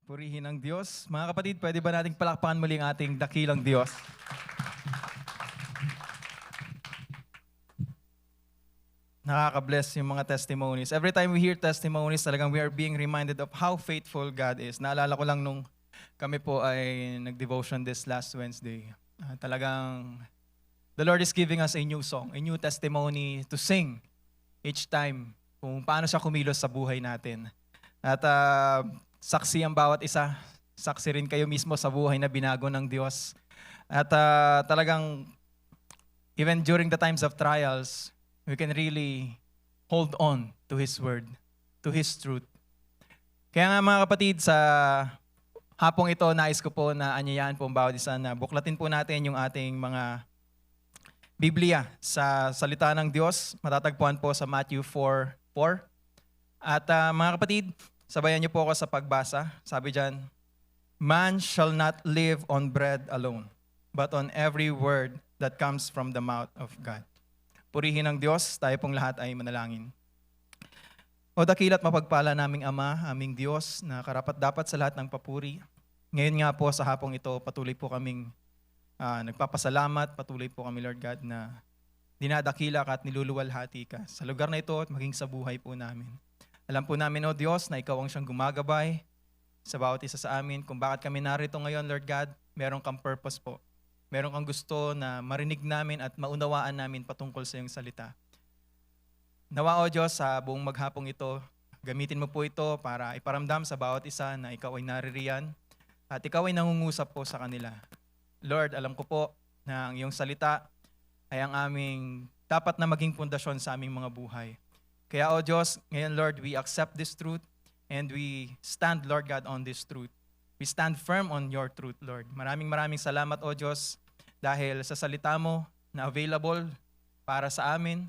Purihin ang Diyos. Mga kapatid, pwede ba nating palakpakan muli ang ating dakilang Diyos? Nakaka-bless yung mga testimonies. Every time we hear testimonies, talagang we are being reminded of how faithful God is. Naalala ko lang nung kami po ay nag-devotion this last Wednesday. Talagang the Lord is giving us a new song, a new testimony to sing each time kung paano siya kumilos sa buhay natin. At saksi ang bawat isa. Saksi rin kayo mismo sa buhay na binago ng Diyos. At talagang even during the times of trials, we can really hold on to His Word, to His truth. Kaya nga mga kapatid, sa hapong ito, nais ko po na anyayaan po ang bawat isa na buklatin po natin yung ating mga Biblia sa salita ng Diyos. Matatagpuan po sa Matthew 4:4. At mga kapatid, sabayan niyo po ako sa pagbasa. Sabi diyan, "Man shall not live on bread alone, but on every word that comes from the mouth of God." Purihin ang Diyos, tayo pong lahat ay manalangin. O dakila't mapagpala naming Ama, aming Diyos, na karapat-dapat sa lahat ng papuri. Ngayon nga po sa hapong ito, patuloy po kaming nagpapasalamat, patuloy po kami, Lord God, na dinadakila ka at niluluwalhati ka sa lugar na ito at maging sa buhay po namin. Alam po namin, O Diyos, na Ikaw ang siyang gumagabay sa bawat isa sa amin. Kung bakit kami narito ngayon, Lord God, meron kang purpose po. Meron kang gusto na marinig namin at maunawaan namin patungkol sa iyong salita. Nawa, O Diyos, sa buong maghapong ito, gamitin mo po ito para iparamdam sa bawat isa na Ikaw ay naririyan at Ikaw ay nangungusap po sa kanila. Lord, alam ko po na ang iyong salita ay ang aming dapat na maging pundasyon sa aming mga buhay. Kaya, O Diyos, ngayon, Lord, we accept this truth and we stand, Lord God, on this truth. We stand firm on your truth, Lord. Maraming salamat, O Diyos, dahil sa salita mo na available para sa amin,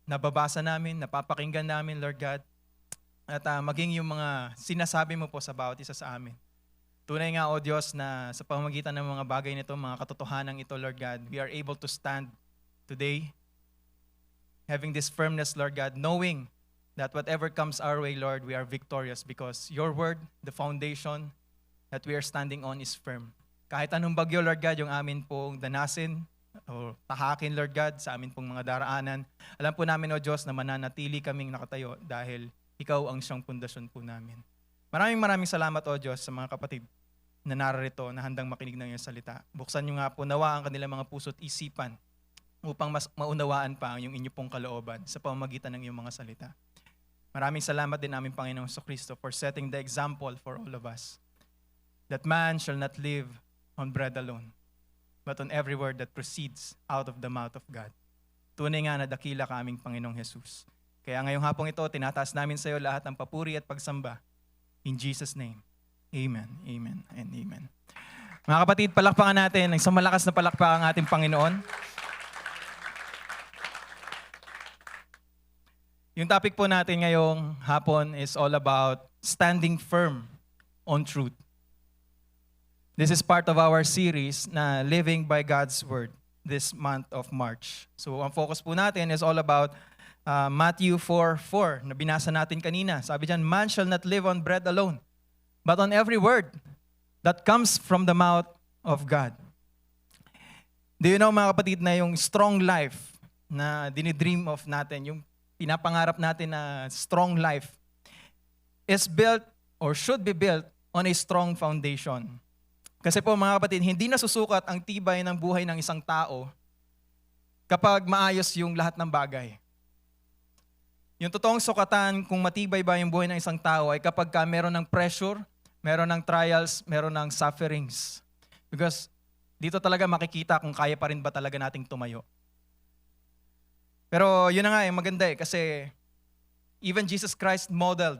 nababasa namin, napapakinggan namin, Lord God, at maging yung mga sinasabi mo po sa bawat isa sa amin. Tunay nga, O Diyos, na sa pamamagitan ng mga bagay nito, mga katotohanan ito, Lord God, we are able to stand today, having this firmness, Lord God, knowing that whatever comes our way, Lord, we are victorious because your word, the foundation that we are standing on is firm. Kahit anong bagyo, Lord God, yung amin pong danasin o tahakin, Lord God, sa amin pong mga daraanan, alam po namin, O Diyos, na mananatili kaming nakatayo dahil Ikaw ang siyang pundasyon po namin. Maraming salamat, O Diyos, sa mga kapatid na narito na handang makinig ng iyong salita. Buksan niyo nga po nawa ang kanilang mga puso't isipan upang mas maunawaan pa ang inyong pong kalooban sa pamamagitan ng iyong mga salita. Maraming salamat din namin, Panginoong Jesucristo, for setting the example for all of us. That man shall not live on bread alone, but on every word that proceeds out of the mouth of God. Tunay nga na dakila ka aming Panginoong Jesus. Kaya ngayong hapong ito, tinataas namin sa iyo lahat ng papuri at pagsamba. In Jesus' name, amen, amen, and amen. Mga kapatid, palakpakan natin, isang malakas na palakpakan ang ating Panginoon. Yung topic po natin ngayong hapon is all about standing firm on truth. This is part of our series na Living by God's Word this month of March. So ang focus po natin is all about Matthew 4:4 na binasa natin kanina. Sabi diyan, "Man shall not live on bread alone, but on every word that comes from the mouth of God." Do you know, mga kapatid, na yung strong life na dinidream of natin, yung pinapangarap natin na strong life, is built or should be built on a strong foundation. Kasi po, mga kapatid, hindi nasusukat ang tibay ng buhay ng isang tao kapag maayos yung lahat ng bagay. Yung totoong sukatan kung matibay ba yung buhay ng isang tao ay kapag meron ng pressure, meron ng trials, meron ng sufferings. Because dito talaga makikita kung kaya pa rin ba talaga nating tumayo. Pero yun na nga, maganda kasi even Jesus Christ modeled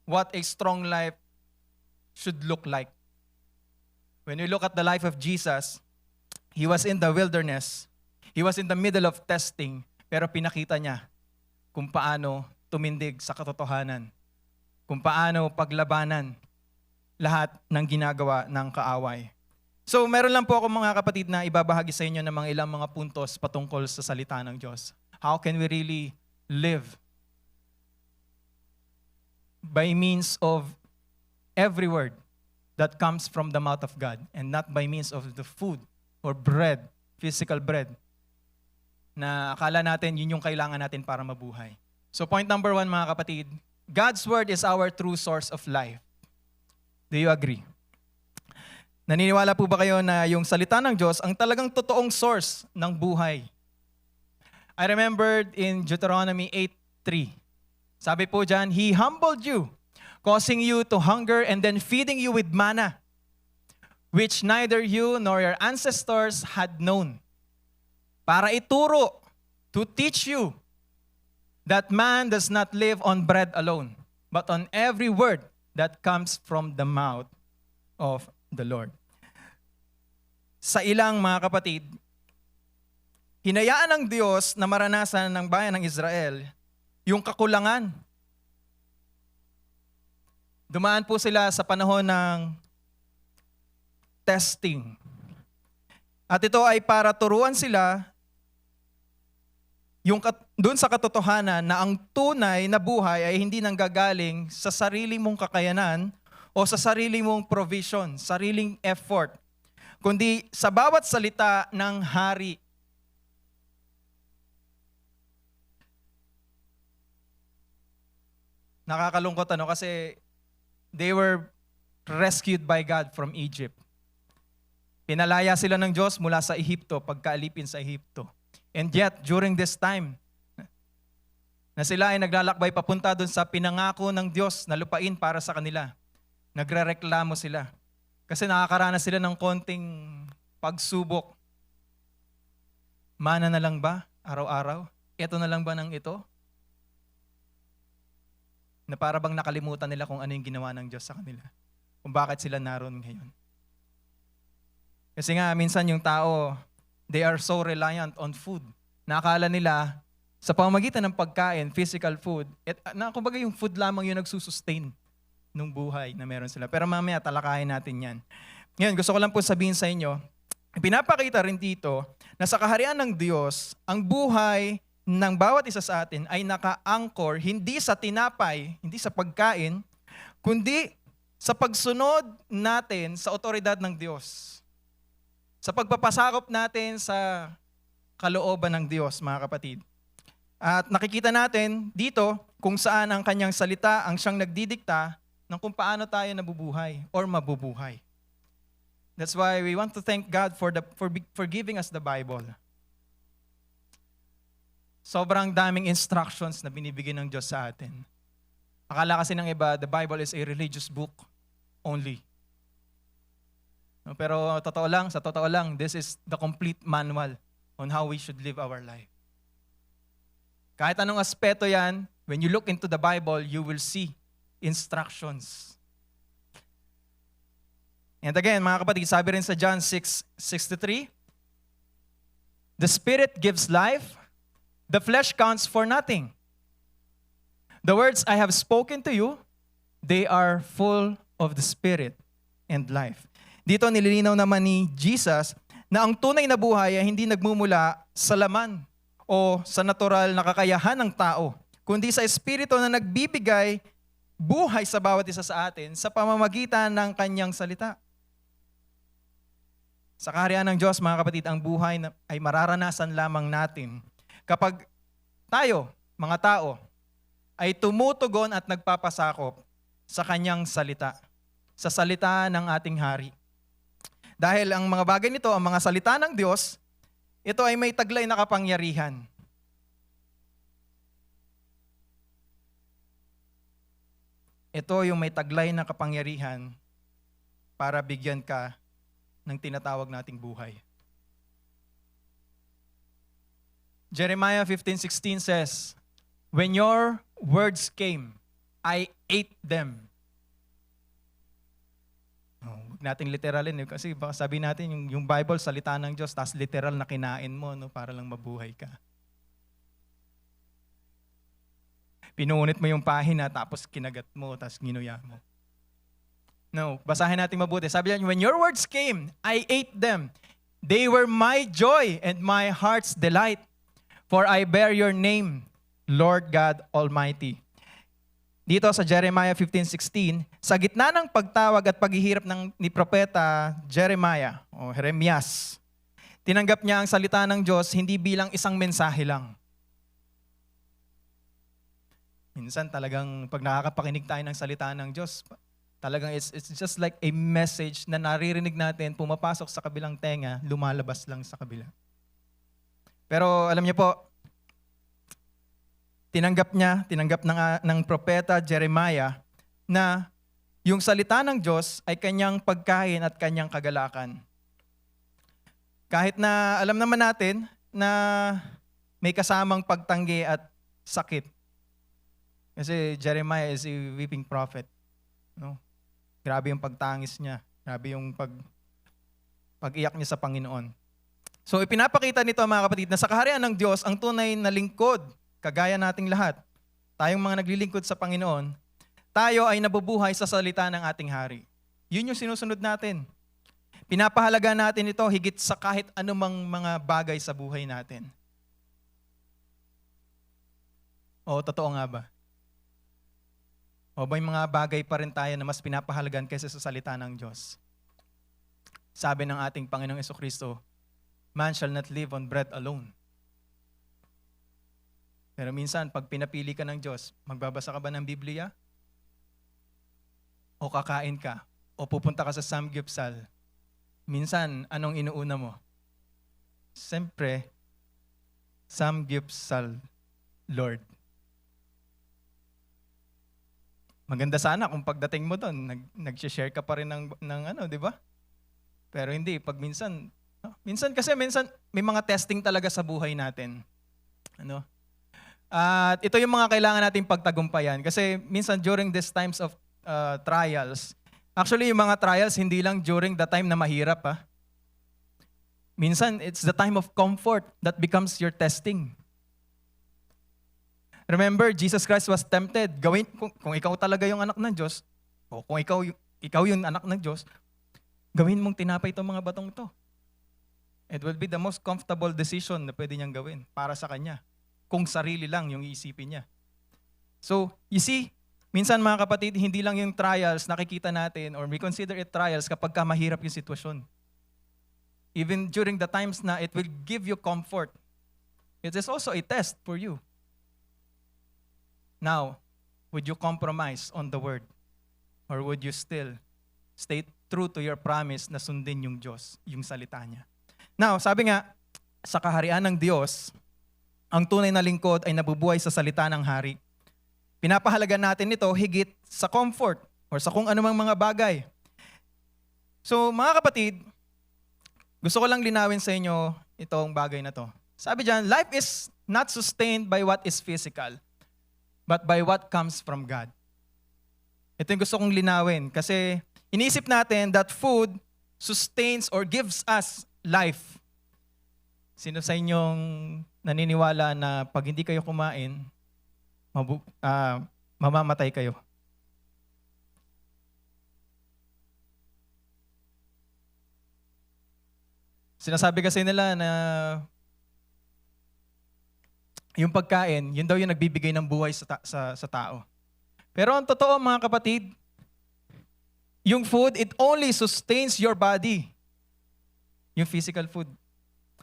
what a strong life should look like. When you look at the life of Jesus, He was in the wilderness. He was in the middle of testing, pero pinakita niya kung paano tumindig sa katotohanan, kung paano paglabanan lahat ng ginagawa ng kaaway. So meron lang po ako, mga kapatid, na ibabahagi sa inyo ng mga ilang mga puntos patungkol sa salita ng Diyos. How can we really live by means of every word that comes from the mouth of God and not by means of the food or bread, physical bread, na akala natin yun yung kailangan natin para mabuhay. So point number 1, mga kapatid, God's word is our true source of life. Do you agree? Naniniwala po ba kayo na yung salita ng Diyos ang talagang totoong source ng buhay? I remembered in Deuteronomy 8:3. Sabi po dyan, He humbled you, causing you to hunger and then feeding you with manna, which neither you nor your ancestors had known, para ituro, to teach you that man does not live on bread alone, but on every word that comes from the mouth of the Lord. Sa ilang, mga kapatid, hinayaan ng Diyos na maranasan ng bayan ng Israel yung kakulangan. Dumaan po sila sa panahon ng testing. At ito ay para turuan sila doon sa katotohanan na ang tunay na buhay ay hindi nanggagaling sa sarili mong kakayanan o sa sarili mong provision, sariling effort, kundi sa bawat salita ng hari. Nakakalungkot kasi they were rescued by God from Egypt. Pinalaya sila ng Diyos mula sa Ehipto, pagkaalipin sa Ehipto. And yet, during this time, na sila ay naglalakbay papunta doon sa pinangako ng Diyos na lupain para sa kanila, nagrereklamo sila. Kasi nakakaranas sila ng konting pagsubok. Mana na lang ba araw-araw? Ito na lang ba ng ito? Na para bang nakalimutan nila kung ano yung ginawa ng Diyos sa kanila. Kung bakit sila naroon ngayon. Kasi nga, minsan yung tao, they are so reliant on food. Nakakala nila, sa pamamagitan ng pagkain, physical food, kumbaga yung food lamang yung nagsusustain nung buhay na meron sila. Pero mamaya, talakayin natin yan. Ngayon, gusto ko lang po sabihin sa inyo, pinapakita rin dito na sa kaharian ng Diyos, ang buhay ng bawat isa sa atin ay naka-anchor hindi sa tinapay, hindi sa pagkain, kundi sa pagsunod natin sa otoridad ng Diyos. Sa pagpapasakop natin sa kalooban ng Diyos, mga kapatid. At nakikita natin dito kung saan ang kanyang salita ang siyang nagdidikta ng kung paano tayo nabubuhay or mabubuhay. That's why we want to thank God for giving us the Bible. Sobrang daming instructions na binibigay ng Diyos sa atin. Akala kasi ng iba, the Bible is a religious book only. No, pero sa totoo lang, this is the complete manual on how we should live our life. Kahit anong aspeto yan, when you look into the Bible, you will see instructions. And again, mga kapatid, sabi rin sa John 6:63, the Spirit gives life, the flesh counts for nothing. The words I have spoken to you, they are full of the Spirit and life. Dito nililinaw naman ni Jesus na ang tunay na buhay ay hindi nagmumula sa laman o sa natural na kakayahan ng tao, kundi sa Espiritu na nagbibigay buhay sa bawat isa sa atin sa pamamagitan ng kanyang salita. Sa kaharian ng Diyos, mga kapatid, ang buhay ay mararanasan lamang natin kapag tayo, mga tao, ay tumutugon at nagpapasakop sa kanyang salita, sa salita ng ating hari. Dahil ang mga bagay nito, ang mga salita ng Diyos, ito ay may taglay na kapangyarihan. Ito yung may taglay na kapangyarihan para bigyan ka ng tinatawag nating buhay. Jeremiah 15:16 says, when your words came, I ate them. Huwag natin literalin kasi baka sabi natin yung Bible, salita ng Diyos, tas literal na kinain mo para lang mabuhay ka. Pinunit mo yung pahina tapos kinagat mo, tas ginuya mo. No, basahin natin mabuti. Sabi niya, when your words came, I ate them. They were my joy and my heart's delight. For I bear your name, Lord God Almighty. dito sa Jeremiah 15:16, sa gitna ng pagtawag at paghihirap ni propeta Jeremiah o Jeremias, tinanggap niya ang salita ng Diyos hindi bilang isang mensahe lang. Minsan talagang pag nakakapakinig tayo ng salita ng Diyos, talagang it's just like a message na naririnig natin, pumapasok sa kabilang tenga, lumalabas lang sa kabila. Pero alam niyo po, tinanggap ng propeta Jeremiah na yung salita ng Diyos ay kanyang pagkain at kanyang kagalakan. Kahit na alam naman natin na may kasamang pagtanggi at sakit. Kasi Jeremiah is a weeping prophet. No? Grabe yung pagtangis niya. Grabe yung pag-iyak niya sa Panginoon. So ipinapakita nito mga kapatid na sa kaharian ng Diyos, ang tunay na lingkod, kagaya nating lahat, tayong mga naglilingkod sa Panginoon, tayo ay nabubuhay sa salita ng ating hari. Yun yung sinusunod natin. Pinapahalaga natin ito higit sa kahit anumang mga bagay sa buhay natin. O, totoo nga ba? O may mga bagay pa rin tayo na mas pinapahalagan kaysa sa salita ng Diyos? Sabi ng ating Panginoong Jesucristo, man shall not live on bread alone. Pero minsan, pag pinapili ka ng Diyos, magbabasa ka ba ng Biblia? O kakain ka? O pupunta ka sa Samgyupsal? Minsan, anong inuuna mo? Siyempre, Samgyupsal, Lord. Maganda sana kung pagdating mo doon, nag-share ka pa rin ng ano, di ba? Pero hindi, pag minsan may mga testing talaga sa buhay natin. Ano? At ito yung mga kailangan nating pagtagumpayan. Kasi minsan during these times of trials, actually yung mga trials hindi lang during the time na mahirap. Minsan it's the time of comfort that becomes your testing. Remember, Jesus Christ was tempted. Kung ikaw talaga yung anak ng Diyos, o kung ikaw yung anak ng Diyos, gawin mong tinapay itong mga batong ito. It will be the most comfortable decision na pwede niyang gawin para sa kanya. Kung sarili lang yung iisipin niya. So, you see, minsan mga kapatid, hindi lang yung trials nakikita natin or we consider it trials kapag ka mahirap yung sitwasyon. Even during the times na it will give you comfort, it is also a test for you. Now, would you compromise on the word? Or would you still stay true to your promise na sundin yung Diyos, yung salita niya? Now, sabi nga, sa kaharian ng Diyos, ang tunay na lingkod ay nabubuhay sa salita ng hari. Pinapahalagan natin ito higit sa comfort or sa kung anumang mga bagay. So, mga kapatid, gusto ko lang linawin sa inyo itong bagay na to. Sabi diyan, life is not sustained by what is physical, but by what comes from God. Ito yung gusto kong linawin kasi iniisip natin that food sustains or gives us life. Sino sa inyong naniniwala na pag hindi kayo kumain, mamamatay kayo? Sinasabi kasi nila na yung pagkain, yun daw yung nagbibigay ng buhay sa tao. Pero ang totoo mga kapatid, yung food, it only sustains your body. Yung physical food.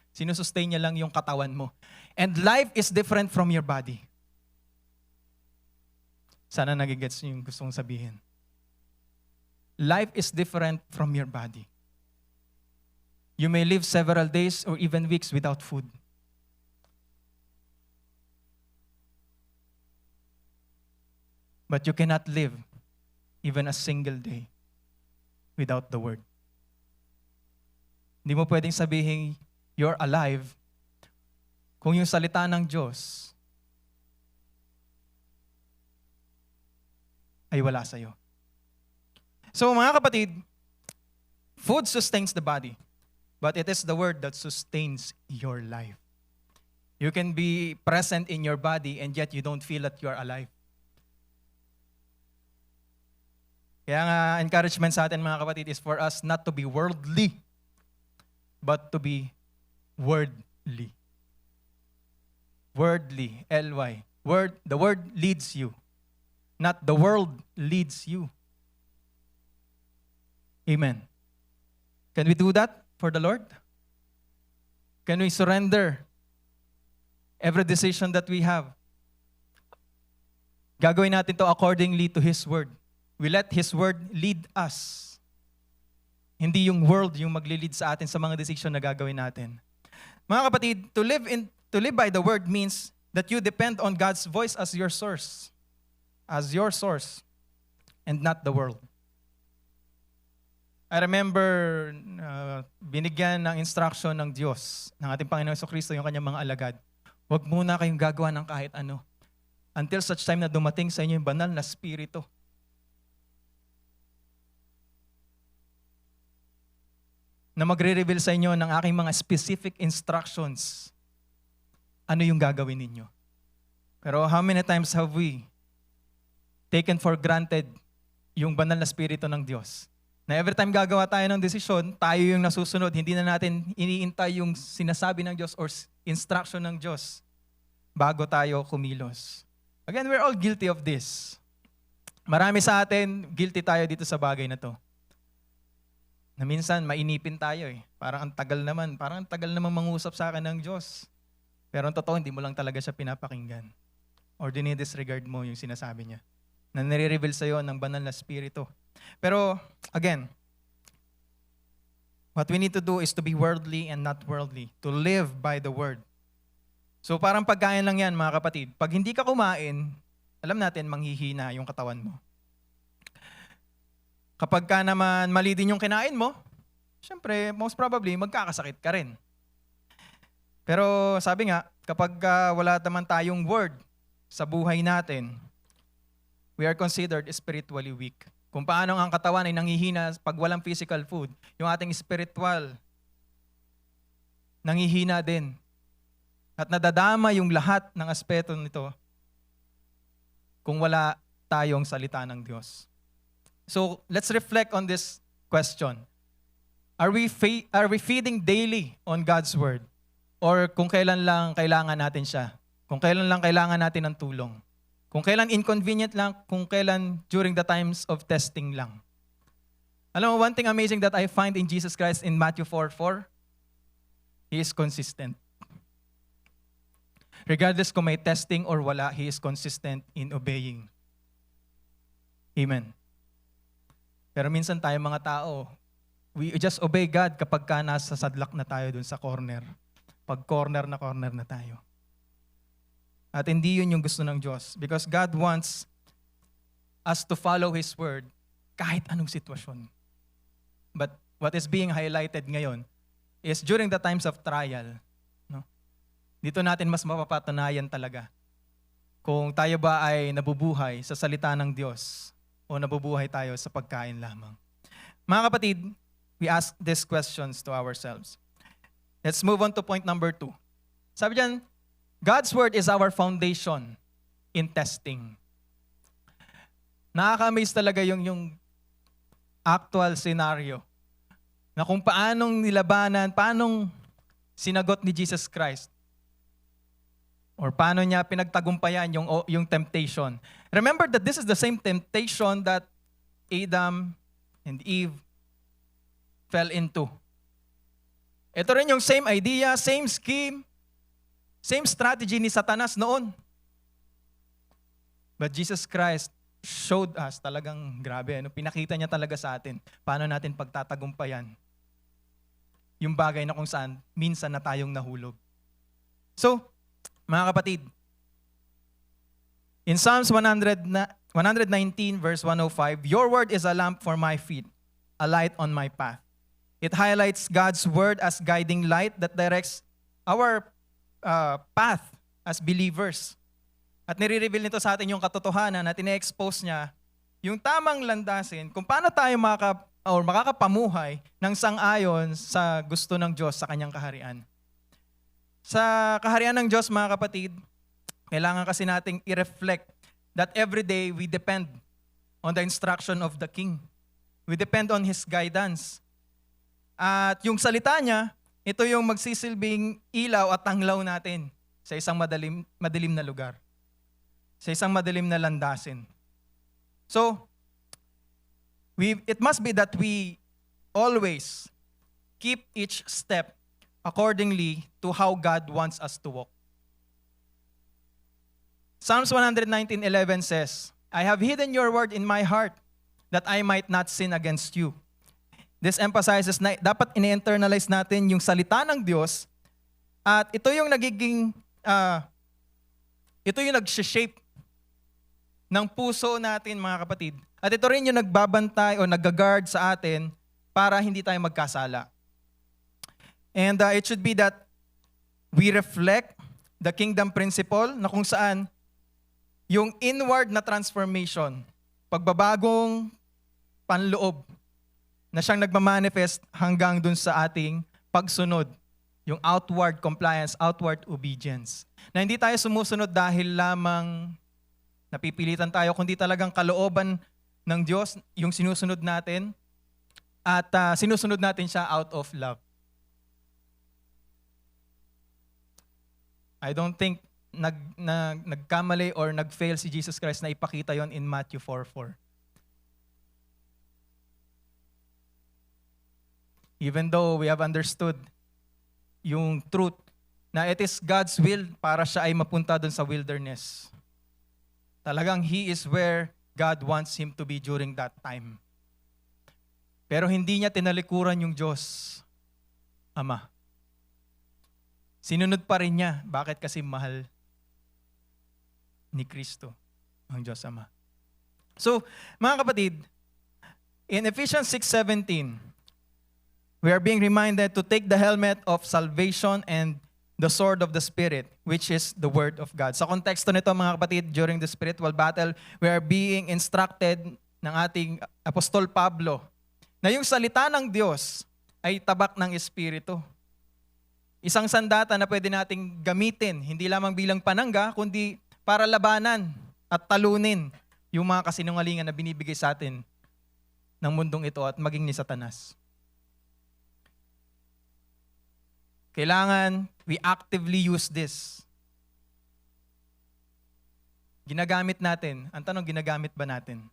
Sinusustain niya lang yung katawan mo. And life is different from your body. Sana nagigets niyo yung gustong sabihin. Life is different from your body. You may live several days or even weeks without food. But you cannot live even a single day without the word. Hindi mo pwedeng sabihin you're alive kung yung salita ng Diyos ay wala sa'yo. So mga kapatid, food sustains the body, but it is the word that sustains your life. You can be present in your body and yet you don't feel that you're alive. Kaya nga, encouragement sa atin mga kapatid is for us not to be worldly, but to be wordly. Wordly, L-Y. The word leads you. not the world leads you. Amen. Can we do that for the Lord? Can we surrender every decision that we have? Gagawin natin to accordingly to His Word. We let His Word lead us. Hindi yung world yung maglilid sa atin sa mga decision na gagawin natin. Mga kapatid, to live by the Word means that you depend on God's voice as your source. As your source. And not the world. I remember binigyan ng instruction ng Diyos, ng ating Panginoon Jesucristo, yung kanyang mga alagad. Huwag muna kayong gagawa ng kahit ano. Until such time na dumating sa inyo yung banal na Espiritu. Na magre-reveal sa inyo ng aking mga specific instructions. Ano yung gagawin ninyo? Pero how many times have we taken for granted yung banal na Espiritu ng Diyos? Na every time gagawa tayo ng desisyon, tayo yung nasusunod. Hindi na natin iniintay yung sinasabi ng Diyos or instruction ng Diyos bago tayo kumilos. Again, we're all guilty of this. Marami sa atin, guilty tayo dito sa bagay na to. Na minsan, mainipin tayo eh. Parang ang tagal naman mangusap sa akin ng Diyos. Pero ang totoo, hindi mo lang talaga siya pinapakinggan. Or dinidisregard mo yung sinasabi niya. Na nire-reveal sa'yo ng banal na Espiritu. Pero, again, what we need to do is to be worldly and not worldly. To live by the Word. So parang pagkain lang yan, mga kapatid. Pag hindi ka kumain, alam natin, manghihina yung katawan mo. Kapag ka naman mali din yung kinain mo, syempre, most probably, magkakasakit ka rin. Pero sabi nga, kapag wala naman tayong word sa buhay natin, we are considered spiritually weak. Kung paano ang katawan ay nanghihina pag walang physical food, yung ating spiritual, nanghihina din. At nadadama yung lahat ng aspeto nito kung wala tayong salita ng Diyos. So, let's reflect on this question. Are we feeding daily on God's Word? Or kung kailan lang kailangan natin siya? Kung kailan lang kailangan natin ng tulong? Kung kailan inconvenient lang? Kung kailan during the times of testing lang? Alam mo, one thing amazing that I find in Jesus Christ in Matthew 4:4, He is consistent. Regardless kung may testing or wala, He is consistent in obeying. Amen. Pero minsan tayo mga tao, we just obey God kapag ka nasa sadlak na tayo dun sa corner. Pag corner na tayo. At hindi yun yung gusto ng Diyos. Because God wants us to follow His Word kahit anong sitwasyon. But what is being highlighted ngayon is during the times of trial, no? Dito natin mas mapapatunayan talaga kung tayo ba ay nabubuhay sa salita ng Diyos o nabubuhay tayo sa pagkain lamang. Mga kapatid, we ask these questions to ourselves. Let's move on to point number 2. Sabi diyan, God's Word is our foundation in testing. Nakaka-amaze talaga yung actual scenario na kung paanong nilabanan, paanong sinagot ni Jesus Christ or paano niya pinagtagumpayan yung temptation. Remember that this is the same temptation that Adam and Eve fell into. Ito rin yung same idea, same scheme, same strategy ni Satanas noon. But Jesus Christ showed us talagang grabe. Pinakita niya talaga sa atin paano natin pagtatagumpayan yung bagay na kung saan minsan na tayong nahulog. So, mga kapatid, in Psalms 119 verse 105, Your word is a lamp for my feet, a light on my path. It highlights God's word as guiding light that directs our path as believers. At nire-reveal nito sa atin yung katotohanan at ine-expose niya yung tamang landasin kung paano tayo makakapamuhay ng sang-ayon sa gusto ng Diyos sa kanyang kaharian. Sa kaharian ng Diyos, mga kapatid, kailangan kasi nating i-reflect that every day we depend on the instruction of the King. We depend on His guidance. At yung salita niya, ito yung magsisilbing ilaw at tanglaw natin sa isang madilim na lugar. Sa isang madilim na landasin. So, it must be that we always keep each step accordingly to how God wants us to walk. Psalms 119:11 says, I have hidden your word in my heart that I might not sin against you. This emphasizes na dapat in-internalize natin yung salita ng Diyos at ito yung nagiging, ito yung nag-shape ng puso natin, mga kapatid. At ito rin yung nagbabantay o nag-guard sa atin para hindi tayo magkasala. And it should be that we reflect the kingdom principle na kung saan yung inward na transformation, pagbabagong panloob na siyang nagmamanifest hanggang dun sa ating pagsunod. Yung outward compliance, outward obedience. Na hindi tayo sumusunod dahil lamang napipilitan tayo, kundi talagang kalooban ng Diyos yung sinusunod natin at sinusunod natin siya out of love. I don't think nagkamali or nag-fail si Jesus Christ na ipakita yon in Matthew 4:4. Even though we have understood yung truth na it is God's will para siya ay mapunta doon sa wilderness. Talagang He is where God wants him to be during that time. Pero hindi niya tinalikuran yung Diyos, Ama. Sinunod pa rin niya. Bakit? Kasi mahal ni Kristo ang Diyos Ama. So, mga kapatid, in Ephesians 6:17, we are being reminded to take the helmet of salvation and the sword of the Spirit, which is the Word of God. Sa konteksto nito, mga kapatid, during the spiritual battle, we are being instructed ng ating Apostol Pablo na yung salita ng Diyos ay tabak ng Espiritu. Isang sandata na pwede nating gamitin, hindi lamang bilang panangga, kundi para labanan at talunin yung mga kasinungalingan na binibigay sa atin ng mundong ito at maging ni Satanas. Kailangan we actively use this. Ginagamit natin. Ang tanong, ginagamit ba natin?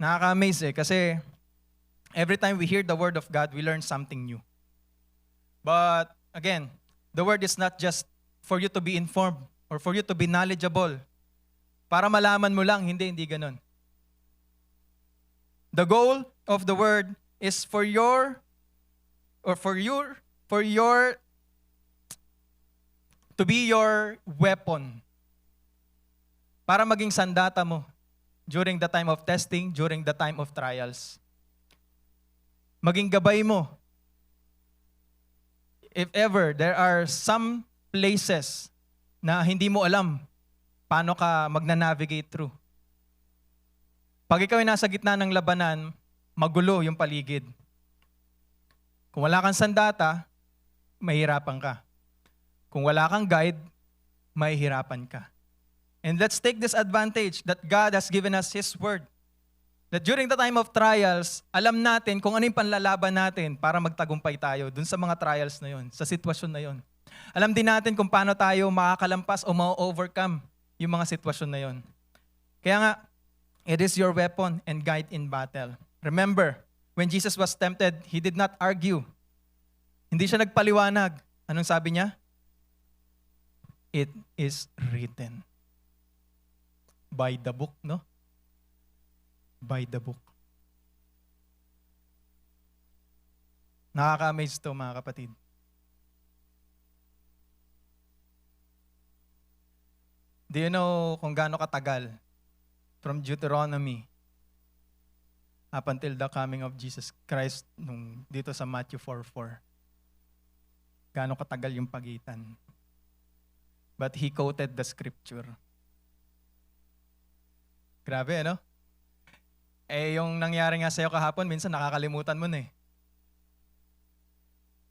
Nakaka-amaze kasi every time we hear the word of God, we learn something new. But again, the word is not just for you to be informed or for you to be knowledgeable. Para malaman mo lang, hindi ganun. The goal of the word is for your to be your weapon. Para maging sandata mo during the time of testing, during the time of trials. Maging gabay mo. If ever there are some places na hindi mo alam paano ka magna-navigate through. Pag ikaw ay nasa gitna ng labanan, magulo yung paligid. Kung wala kang sandata, mahihirapan ka. Kung wala kang guide, mahihirapan ka. And let's take this advantage that God has given us His Word. That during the time of trials, alam natin kung ano yung panlalaban natin para magtagumpay tayo dun sa mga trials na yon, sa sitwasyon na yon. Alam din natin kung paano tayo makakalampas o ma-overcome yung mga sitwasyon na yon. Kaya nga, it is your weapon and guide in battle. Remember, when Jesus was tempted, He did not argue. Hindi siya nagpaliwanag. Anong sabi niya? It is written. By the book, no? By the book. Nakaka-amaze to, mga kapatid. Do you know kung gaano katagal from Deuteronomy up until the coming of Jesus Christ dito sa Matthew 4:4? Gaano katagal yung pagitan? But he quoted the scripture. Grabe, ano? Yung nangyari nga sa'yo kahapon, minsan nakakalimutan mo na eh.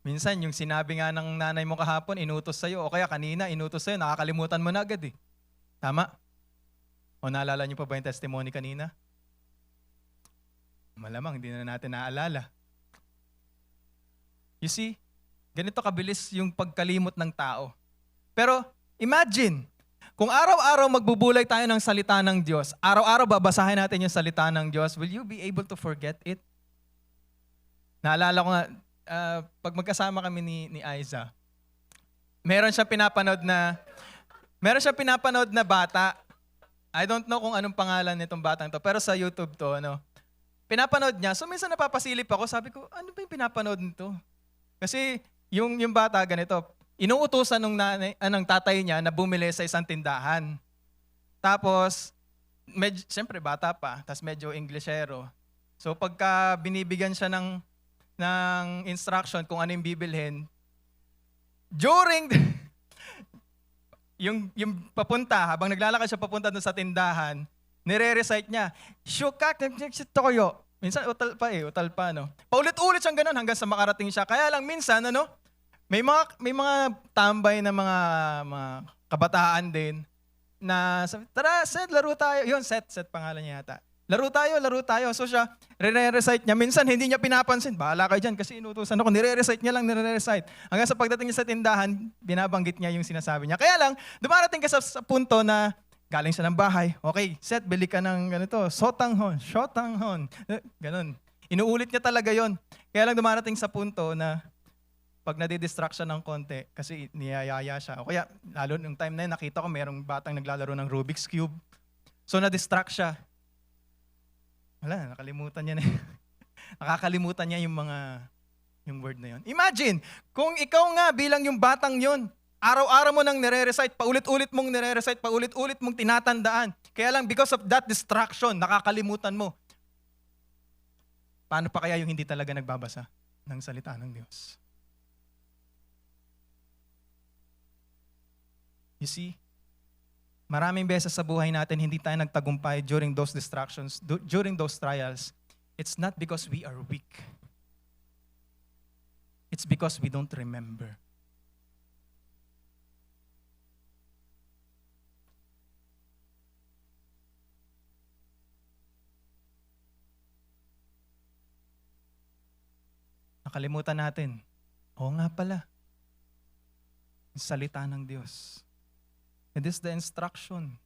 Minsan, yung sinabi nga ng nanay mo kahapon, inutos sa'yo, o kaya kanina, inutos sa'yo, nakakalimutan mo na agad eh. Tama? O naalala niyo pa ba yung testimony kanina? Malamang, hindi na natin naaalala. You see, ganito kabilis yung pagkalimot ng tao. Pero imagine, Kung araw-araw magbubulay tayo ng salita ng Diyos, araw-araw babasahin natin yung salita ng Diyos, will you be able to forget it? Naalala ko nga, pag magkasama kami ni Aiza, meron siyang pinapanood na bata. I don't know kung anong pangalan nitong batang to, pero sa YouTube to, pinapanood niya. So minsan napapasilip ako, sabi ko, ano ba yung pinapanood nito? Kasi yung bata ganito, inuutusan ng tatay niya na bumili sa isang tindahan. Tapos, siyempre bata pa, tapos medyo Englishero. So pagka binibigyan siya ng instruction kung ano yung bibilhin, during yung papunta, habang naglalakad siya papunta doon sa tindahan, nire-recite niya, Shukak, toyo. Minsan utal pa, no? Paulit-ulit siyang ganun hanggang sa makarating siya. Kaya lang minsan, may mga tambay na mga kabataan din na sabi, tara, Seth, laro tayo. Yun, Seth pangalan niya yata. Laro tayo. So siya, re-recite niya. Minsan, hindi niya pinapansin. Bahala kayo dyan kasi inutusan ako. Nire-recite niya lang. Hanggang sa pagdating niya sa tindahan, binabanggit niya yung sinasabi niya. Kaya lang, dumarating ka sa punto na galing siya ng bahay. Okay, Seth, bili ka ng ganito. Shotanghon. Ganun. Inuulit niya talaga yon. Kaya lang dumarating sa punto na pag nadidistract siya ng konti, kasi niyayaya siya. O kaya, lalo nung time na yun, nakita ko merong batang naglalaro ng Rubik's Cube. So, nadistract siya. Wala, nakalimutan niya na. Nakakalimutan niya yung word na yun. Imagine, kung ikaw nga bilang yung batang yun, araw-araw mo nang nire-recite, paulit-ulit mong tinatandaan. Kaya lang, because of that distraction, nakakalimutan mo. Paano pa kaya yung hindi talaga nagbabasa ng salita ng Diyos? You see, maraming beses sa buhay natin, hindi tayo nagtagumpay during those distractions, during those trials. It's not because we are weak. It's because we don't remember. Nakalimutan natin. Oo nga pala. Yung salita ng Diyos. It is the instruction.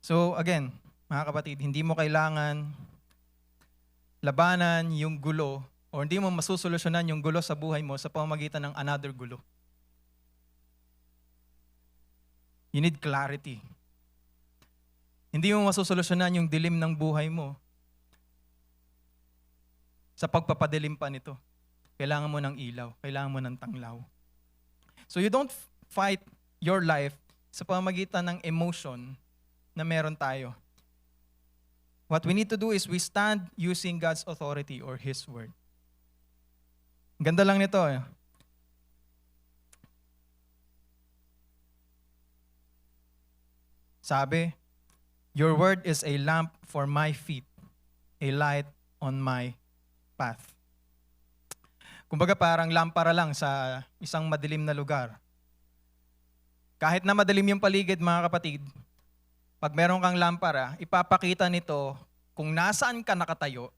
So again, mga kapatid, hindi mo kailangan labanan yung gulo o hindi mo masusolusyonan yung gulo sa buhay mo sa pamamagitan ng another gulo. You need clarity. Hindi mo masusolusyonan yung dilim ng buhay mo sa pagpapadilim pa nito. Kailangan mo ng ilaw. Kailangan mo ng tanglaw. So you don't fight your life sa pamamagitan ng emotion na meron tayo. What we need to do is we stand using God's authority or His word. Ganda lang nito. Sabi, your word is a lamp for my feet, a light on my path. Kumbaga parang lampara lang sa isang madilim na lugar. Kahit na madilim yung paligid, mga kapatid, pag meron kang lampara, ipapakita nito kung nasaan ka nakatayo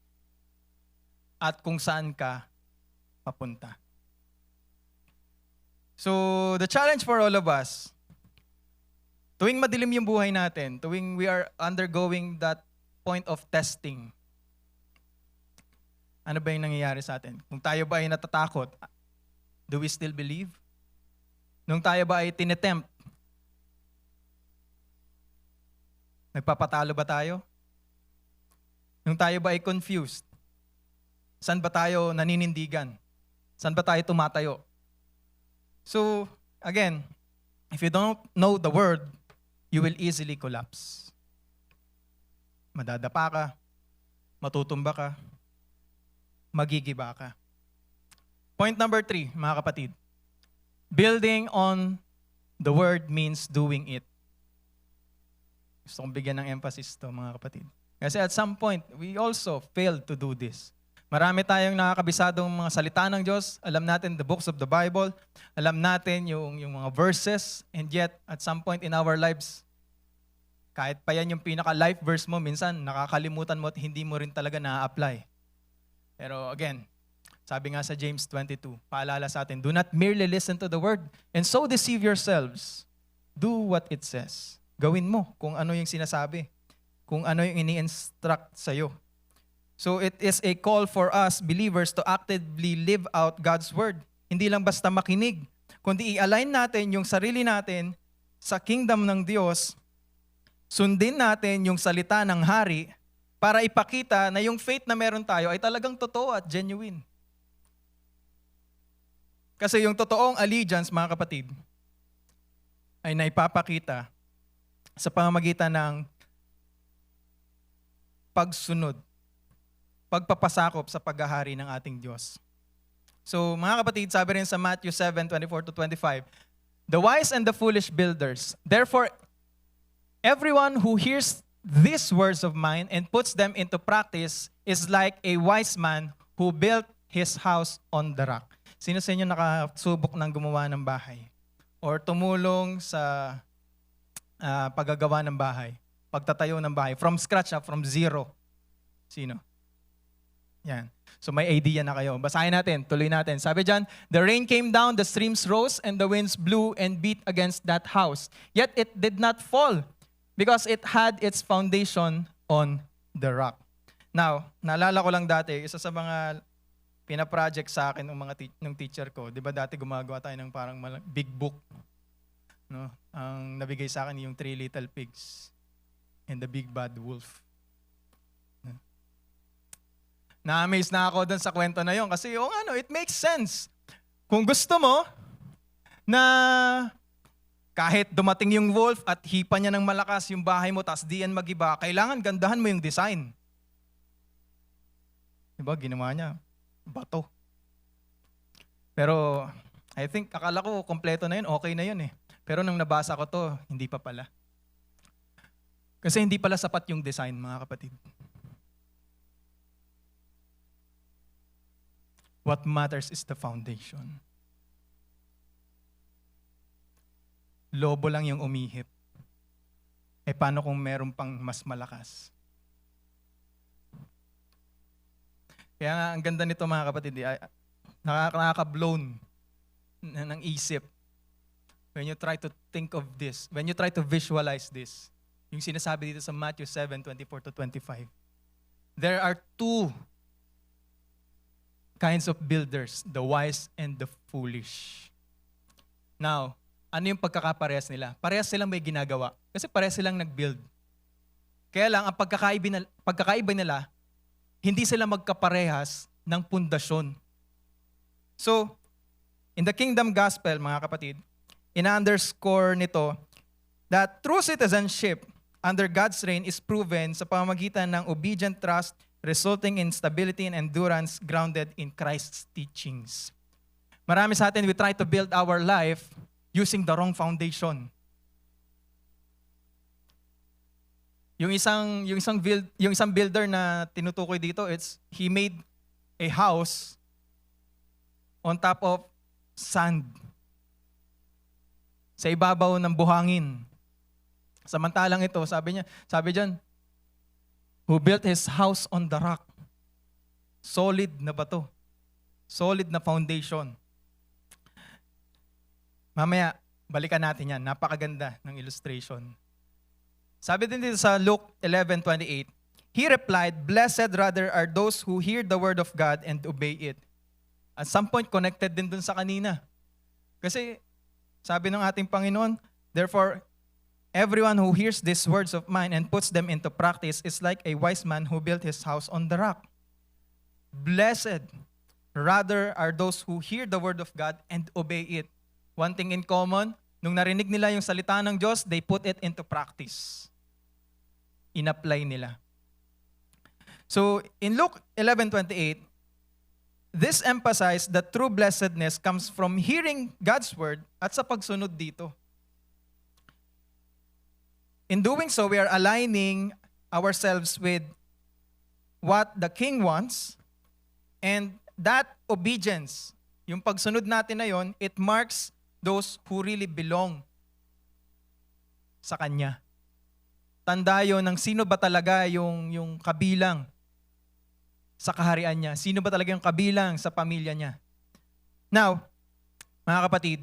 at kung saan ka papunta. So, the challenge for all of us, tuwing madilim yung buhay natin, tuwing we are undergoing that point of testing, ano ba yung nangyayari sa atin? Kung tayo ba ay natatakot, do we still believe? Nung tayo ba ay tinetempt, nagpapatalo ba tayo? Nung tayo ba ay confused, saan ba tayo naninindigan? Saan ba tayo tumatayo? So, again, if you don't know the word, you will easily collapse. Madadapa ka, matutumba ka, magigiba ka. Point number 3, mga kapatid. Building on the word means doing it. Gusto kong bigyan ng emphasis to, mga kapatid. Kasi at some point, we also failed to do this. Marami tayong nakakabisadong mga salita ng Diyos. Alam natin the books of the Bible. Alam natin yung mga verses. And yet, at some point in our lives, kahit pa yan yung pinaka-life verse mo, minsan nakakalimutan mo at hindi mo rin talaga na-apply. Pero again, Sabi nga sa James 22, paalala sa atin, do not merely listen to the word and so deceive yourselves. Do what it says. Gawin mo kung ano yung sinasabi, kung ano yung ini-instruct sa'yo. So it is a call for us believers to actively live out God's word. Hindi lang basta makinig, kundi i-align natin yung sarili natin sa kingdom ng Diyos, sundin natin yung salita ng hari para ipakita na yung faith na meron tayo ay talagang totoo at genuine. Kasi yung totoong allegiance, mga kapatid, ay naipapakita sa pamamagitan ng pagsunod, pagpapasakop sa paghahari ng ating Diyos. So mga kapatid, sabi rin sa Matthew 7:24-25, the wise and the foolish builders. Therefore, everyone who hears these words of mine and puts them into practice is like a wise man who built his house on the rock. Sino sa inyo nakasubok ng gumawa ng bahay? Or tumulong sa paggagawa ng bahay? Pagtatayo ng bahay? From scratch, from zero. Sino? Yan. So may idea na kayo. Basahin natin, tuloy natin. Sabi dyan, the rain came down, the streams rose, and the winds blew and beat against that house. Yet it did not fall, because it had its foundation on the rock. Now, naalala ko lang dati, isa sa mga pina-project sa akin ng teacher ko, di ba dati gumagawa tayo ng parang big book. No? Ang nabigay sa akin yung 3 Little Pigs and the Big Bad Wolf. Na-amaze na ako dun sa kwento na yon kasi it makes sense. Kung gusto mo na kahit dumating yung wolf at hipa niya ng malakas yung bahay mo tas di yan mag-iba, kailangan gandahan mo yung design. Diba, ginawa niya, bato. Pero I think, akala ko kompleto na yun, okay na yun eh. Pero nung nabasa ko to, hindi pa pala. Kasi hindi pala sapat yung design, mga kapatid. What matters is the foundation. Lobo lang yung umihip. Eh paano kung meron pang mas malakas? Kaya nga, ang ganda nito mga kapatid, nakaka-blown ng isip. When you try to think of this, when you try to visualize this, yung sinasabi dito sa Matthew 7:24-25, there are 2 kinds of builders, the wise and the foolish. Now, ano yung pagkakaparehas nila? Parehas silang may ginagawa. Kasi parehas silang nag-build. Kaya lang, ang pagkakaiba nila, hindi sila magkaparehas ng pundasyon. So, in the kingdom gospel, mga kapatid, ina-underscore nito that true citizenship under God's reign is proven sa pamamagitan ng obedient trust resulting in stability and endurance grounded in Christ's teachings. Marami sa atin, we try to build our life using the wrong foundation. Yung isang builder na tinutukoy dito, he made a house on top of sand. Sa ibabaw ng buhangin. Samantalang ito, sabi diyan, who built his house on the rock. Solid na bato. Solid na foundation. Mamaya, balikan natin yan. Napakaganda ng illustration. Sabi din dito sa Luke 11:28, he replied, blessed rather are those who hear the word of God and obey it. At some point, connected din dun sa kanina. Kasi, sabi ng ating Panginoon, therefore, everyone who hears these words of mine and puts them into practice is like a wise man who built his house on the rock. Blessed rather are those who hear the word of God and obey it. One thing in common, nung narinig nila yung salita ng Diyos, they put it into practice. In-apply nila. So, in Luke 11:28, this emphasized that true blessedness comes from hearing God's word at sa pagsunod dito. In doing so, we are aligning ourselves with what the King wants, and that obedience, yung pagsunod natin na yon, it marks those who really belong sa Kanya. Tanda yun ng sino ba talaga yung kabilang sa kaharian niya? Sino ba talaga yung kabilang sa pamilya niya? Now, mga kapatid,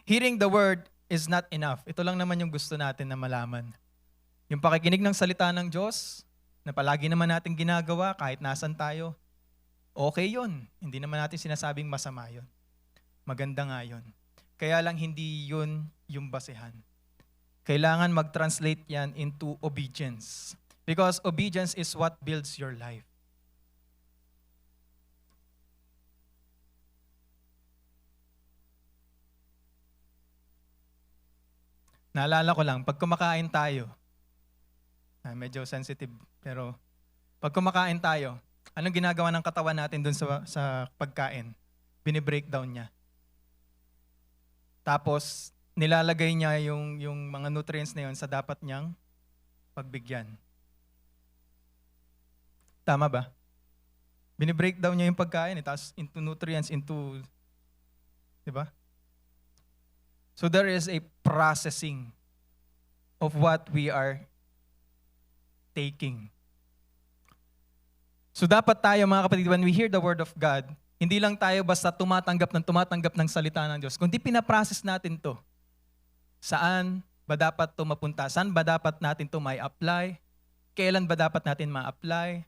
hearing the word is not enough. Ito lang naman yung gusto natin na malaman. Yung pakikinig ng salita ng Diyos, na palagi naman natin ginagawa kahit nasan tayo, okay yun. Hindi naman natin sinasabing masama yun. Maganda nga yun. Kaya lang hindi yun yung basehan. Kailangan mag-translate yan into obedience. Because obedience is what builds your life. Naalala ko lang, pag kumakain tayo, medyo sensitive, pero pag kumakain tayo, anong ginagawa ng katawan natin dun sa pagkain? Bini-breakdown niya. Tapos, nilalagay niya yung mga nutrients na yun sa dapat niyang pagbigyan. Tama ba? Bini-breakdown niya yung pagkain, tapos into nutrients, di ba? So there is a processing of what we are taking. So dapat tayo, mga kapatid, when we hear the word of God, hindi lang tayo basta tumatanggap ng salita ng Diyos, kundi pinaprocess natin to. Saan ba dapat to mapunta? Saan ba dapat natin to may apply? Kailan ba dapat natin ma-apply?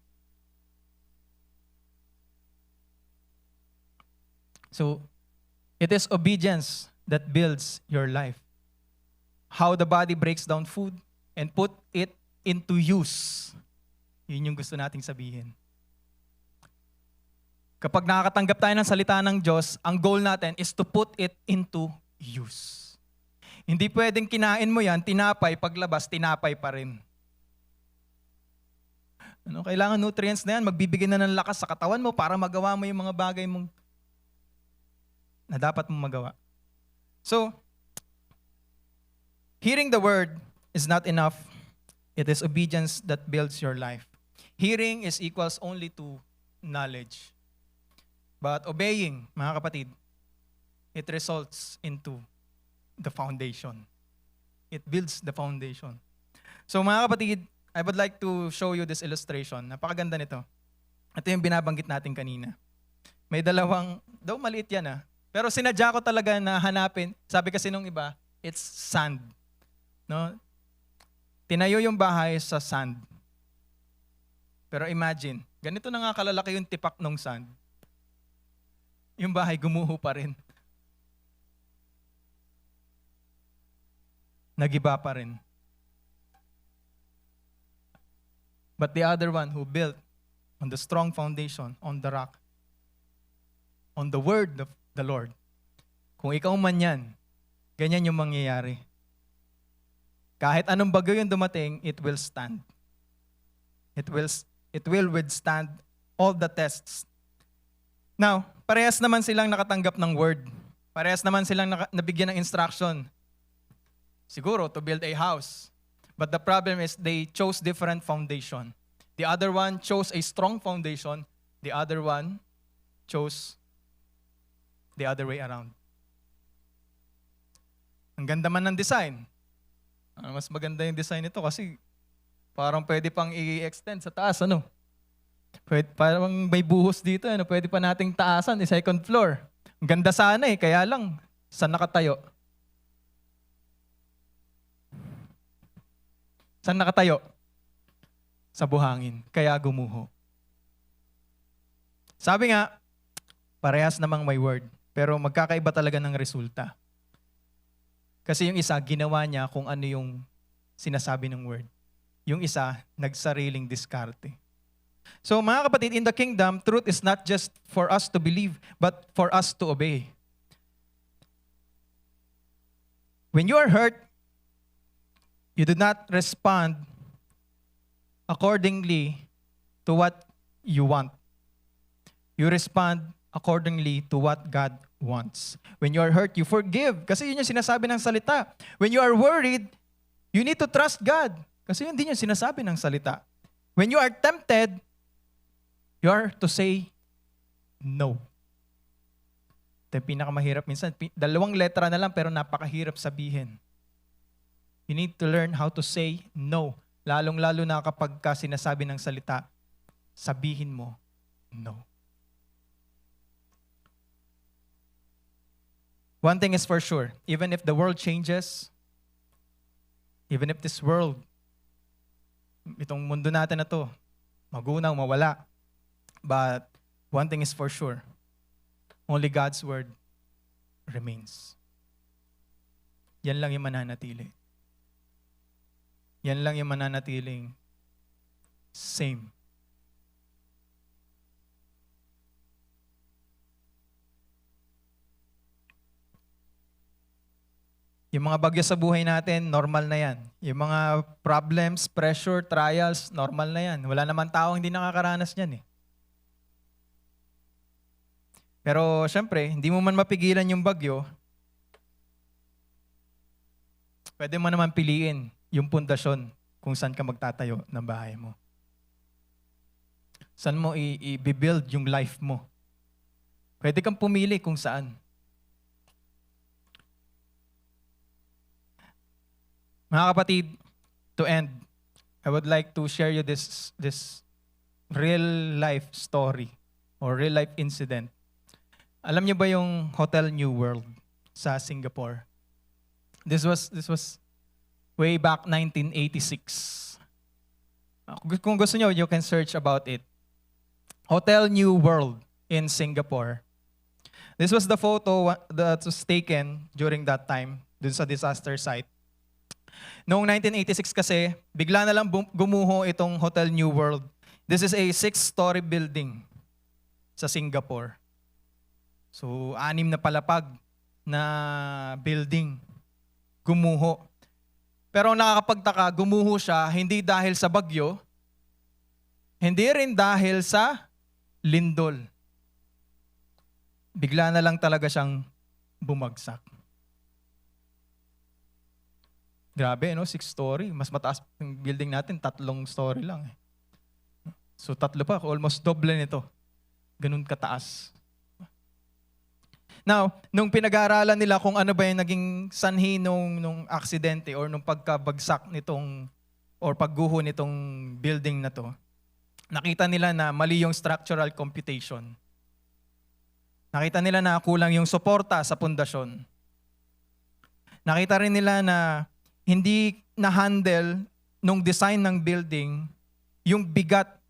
So, it is obedience that builds your life. How the body breaks down food and put it into use. Yun yung gusto nating sabihin. Kapag nakakatanggap tayo ng salita ng Diyos, ang goal natin is to put it into use. Hindi pwedeng kinain mo yan, tinapay, paglabas, tinapay pa rin. Kailangan nutrients na yan, magbibigay na ng lakas sa katawan mo para magawa mo yung mga bagay mong na dapat mong magawa. So, hearing the word is not enough. It is obedience that builds your life. Hearing is equals only to knowledge. But obeying, mga kapatid, it results into the foundation. It builds the foundation. So mga kapatid, I would like to show you this illustration. Napakaganda nito. Ito yung binabanggit natin kanina. May dalawang, daw maliit yan pero sinadya ko talaga na hanapin. Sabi kasi nung iba, it's sand. No? Tinayo yung bahay sa sand. Pero imagine, ganito na nga kalalaki yung tipak ng sand. Yung bahay gumuho pa rin. Nagiba pa rin. But the other one who built on the strong foundation, on the rock, on the word of the Lord. Kung ikaw man yan, ganyan yung mangyayari. Kahit anong bagyo yung dumating, it will stand. It will withstand all the tests. Now, parehas naman silang nakatanggap ng word. Parehas naman silang nabigyan ng instruction. Siguro, to build a house. But the problem is they chose different foundation. The other one chose a strong foundation. The other one chose the other way around. Ang ganda man ng design. Mas maganda yung design nito kasi parang pwede pang i-extend sa taas, Pwede, parang may buhos dito, pwede pa nating taasan, second floor. Ang ganda sana kaya lang, saan nakatayo? Saan nakatayo? Sa buhangin, kaya gumuho. Sabi nga, parehas namang may word. Pero magkakaiba talaga ng resulta. Kasi yung isa, ginawa niya kung ano yung sinasabi ng word. Yung isa, nagsariling diskarte. So mga kapatid, in the kingdom, truth is not just for us to believe, but for us to obey. When you are hurt, you do not respond accordingly to what you want. You respond accordingly to what God wants. When you are hurt, you forgive. Kasi yun yung sinasabi ng salita. When you are worried, you need to trust God. Kasi yun din yung sinasabi ng salita. When you are tempted, you are to say no. Ito yung pinakamahirap minsan. Dalawang letra na lang pero napakahirap sabihin. You need to learn how to say no. Lalong-lalo na kapag sinasabi ng salita, sabihin mo No. One thing is for sure, even if the world changes, even if this world, itong mundo natin na to, magunaw, mawala, but one thing is for sure, only God's word remains. Yan lang yung mananatili. Yan lang yung mananatiling same. Yung mga bagyo sa buhay natin, normal na yan. Yung mga problems, pressure, trials, normal na yan. Wala naman tao hindi nakakaranas niyan eh. Pero syempre, hindi mo man mapigilan yung bagyo, pwede mo naman piliin yung pundasyon kung saan ka magtatayo ng bahay mo. Saan mo i-build yung life mo. Pwede kang pumili kung saan. Mga kapatid, to end, I would like to share you this real life story or real life incident. Alam niyo ba yung Hotel New World sa Singapore? This was way back 1986. Kung gusto niyo, you can search about it. Hotel New World in Singapore. This was the photo that was taken during that time dun sa disaster site. Noong 1986 kasi, bigla na lang gumuho itong Hotel New World. This is a 6-story building sa Singapore. So, 6 na palapag na building gumuho. Pero nakakapagtaka, gumuho siya hindi dahil sa bagyo, hindi rin dahil sa lindol. Bigla na lang talaga siyang bumagsak. Grabe, no? 6-story. Mas mataas yung building natin, 3 story lang. So 3 pa, almost double nito. Ganun kataas. Now, nung pinag-aaralan nila kung ano ba yung naging sanhi nung aksidente or nung pagkabagsak nitong or pagguho nitong building na to, nakita nila na mali yung structural computation. Nakita nila na kulang yung suporta sa pundasyon. Nakita rin nila na hindi na-handle nung design ng building yung bigat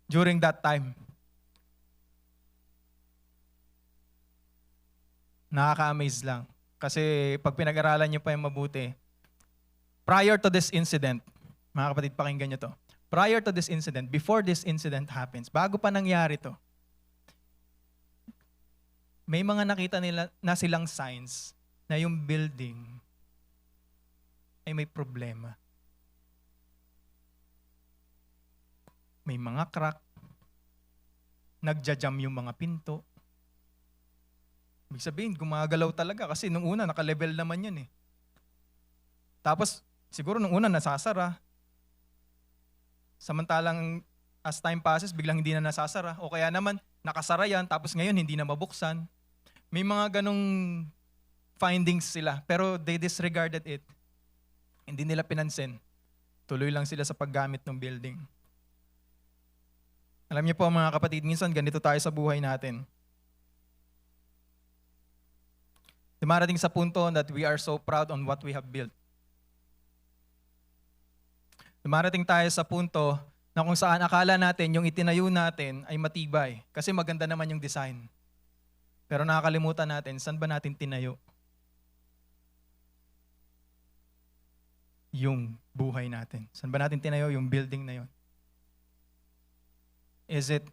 during that time. Nakaka-amaze lang. Kasi pag pinag-aralan nyo pa yung mabuti, prior to this incident, mga kapatid, pakinggan nyo to. Prior to this incident, before this incident happens, bago pa nangyari to, may mga nakita nila na silang signs na yung building ay may problema. May mga crack, nagja-jam yung mga pinto. Ibig sabihin, gumagalaw talaga kasi nung una, naka-level naman yun eh. Tapos, siguro nung una, nasasara. Samantalang, as time passes, biglang hindi na nasasara. O kaya naman, nakasara yan, tapos ngayon, hindi na mabuksan. May mga ganong findings sila, pero they disregarded it. Hindi nila pinansin. Tuloy lang sila sa paggamit ng building. Alam niyo po mga kapatid, minsan ganito tayo sa buhay natin. Dumarating sa punto that we are so proud on what we have built. Dumarating tayo sa punto na kung saan akala natin yung itinayo natin ay matibay kasi maganda naman yung design. Pero nakakalimutan natin, saan ba natin tinayo yung buhay natin? Saan ba natin tinayo yung building na yun? Is it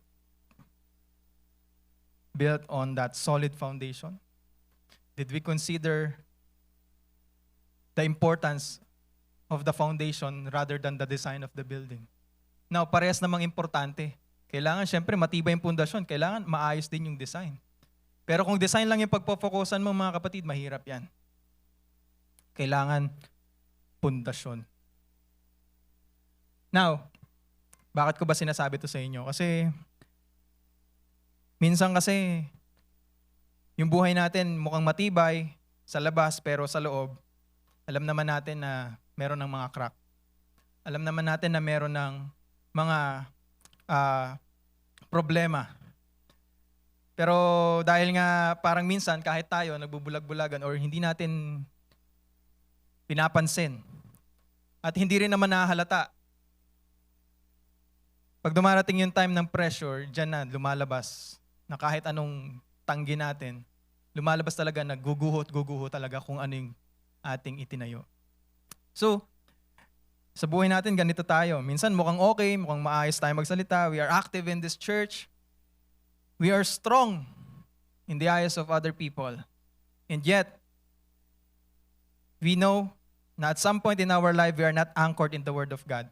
built on that solid foundation? Did we consider the importance of the foundation rather than the design of the building? Now, parehas namang importante. Kailangan, syempre, matibay yung pundasyon. Kailangan maayos din yung design. Pero kung design lang yung pagpofokusan mo, mga kapatid, mahirap yan. Kailangan pundasyon. Now, bakit ko ba sinasabi to sa inyo? Kasi, minsan kasi, yung buhay natin mukhang matibay sa labas, pero sa loob, alam naman natin na meron ng mga crack. Alam naman natin na meron ng mga problema. Pero dahil nga parang minsan kahit tayo nagbubulag-bulagan or hindi natin pinapansin at hindi rin naman nahalata. Pag dumarating yung time ng pressure, dyan na lumalabas na kahit anong tanggi natin, lumalabas talaga na guguho talaga kung ano yung ating itinayo. So, sa buhay natin, ganito tayo. Minsan mukhang okay, mukhang maayos tayo magsalita. We are active in this church. We are strong in the eyes of other people. And yet, we know na at some point in our life, we are not anchored in the Word of God.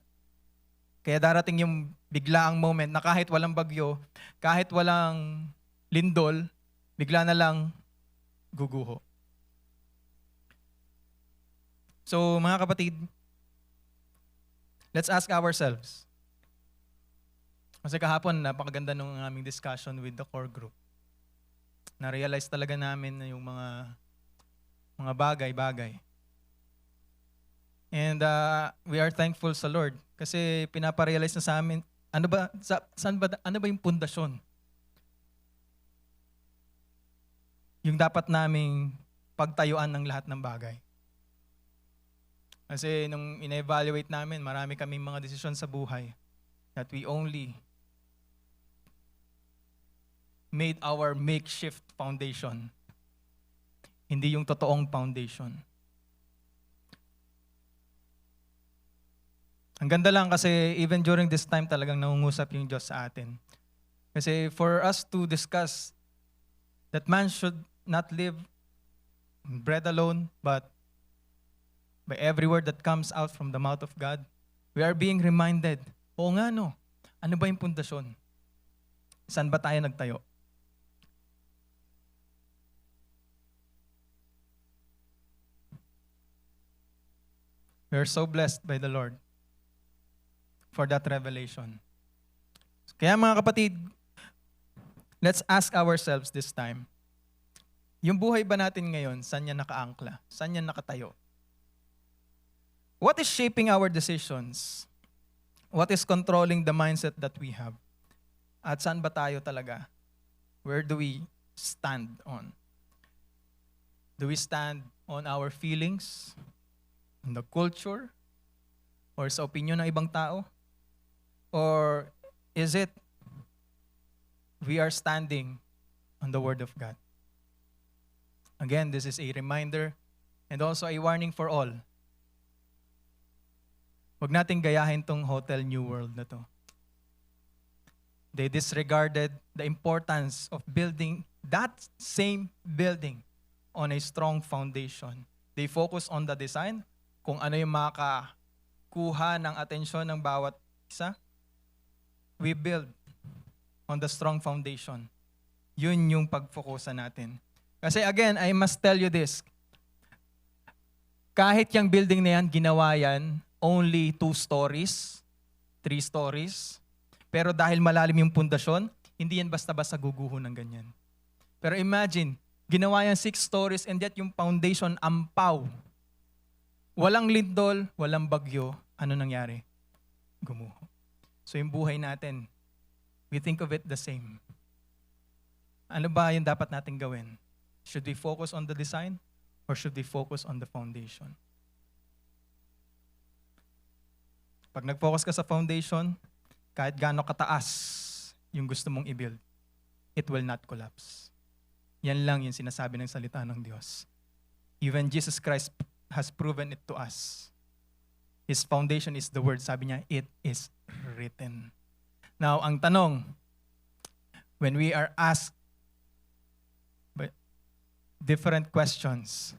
Kaya darating yung biglaang moment na kahit walang bagyo, kahit walang lindol, bigla na lang guguho. So mga kapatid, let's ask ourselves. Kasi kahapon, napakaganda nung aming discussion with the core group. Na-realize talaga namin na yung mga bagay-bagay. And we are thankful sa Lord kasi pinaparealize na sa amin, ano ba yung pundasyon? Yung dapat naming pagtayuan ng lahat ng bagay. Kasi nung ina-evaluate namin, marami kaming mga desisyon sa buhay that we only made our makeshift foundation. Hindi yung totoong foundation. Ang ganda lang kasi even during this time talagang nangungusap yung Diyos sa atin. Kasi for us to discuss that man should not live on bread alone, but by every word that comes out from the mouth of God, we are being reminded, oo nga no, ano ba yung pundasyon? Saan ba tayo nagtayo? We are so blessed by the Lord for that revelation. Kaya mga kapatid, let's ask ourselves this time, yung buhay ba natin ngayon, saan yan nakaangkla? Saan yan nakatayo? What is shaping our decisions? What is controlling the mindset that we have? At saan ba tayo talaga? Where do we stand on? Do we stand on our feelings? On the culture? Or sa opinion ng ibang tao? Or is it we are standing on the Word of God? Again, this is a reminder and also a warning for all. Huwag nating gayahin tong Hotel New World na to. They disregarded the importance of building that same building on a strong foundation. They focus on the design, kung ano yung makakuha ng atensyon ng bawat isa. We build on the strong foundation. Yun yung pag-focusan natin. Kasi again, I must tell you this. Kahit yung building na yan, ginawa yan, only 2 stories, 3 stories. Pero dahil malalim yung pundasyon, hindi yan basta-basta guguho ng ganyan. Pero imagine, ginawa yan 6 stories and yet yung foundation ampaw. Walang lindol, walang bagyo. Ano nangyari? Gumuho. So yung buhay natin, we think of it the same. Ano ba yung dapat natin gawin? Should we focus on the design or should we focus on the foundation? Pag nag-focus ka sa foundation, kahit gaano kataas yung gusto mong i-build, it will not collapse. Yan lang yung sinasabi ng salita ng Diyos. Even Jesus Christ has proven it to us. His foundation is the word. Sabi niya, it is written. Now, ang tanong, when we are asked different questions,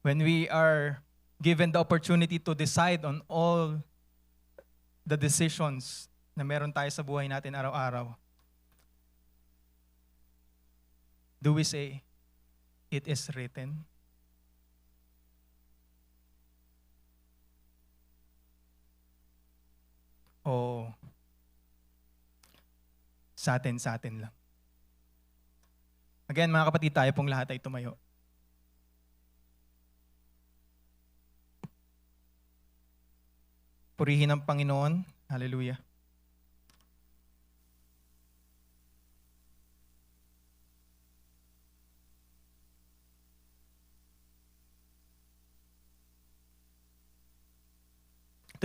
when we are given the opportunity to decide on all the decisions na meron tayo sa buhay natin araw-araw, do we say, it is written? O sa atin lang? Again, mga kapatid, tayo pong lahat ay tumayo. Purihin ang Panginoon. Hallelujah.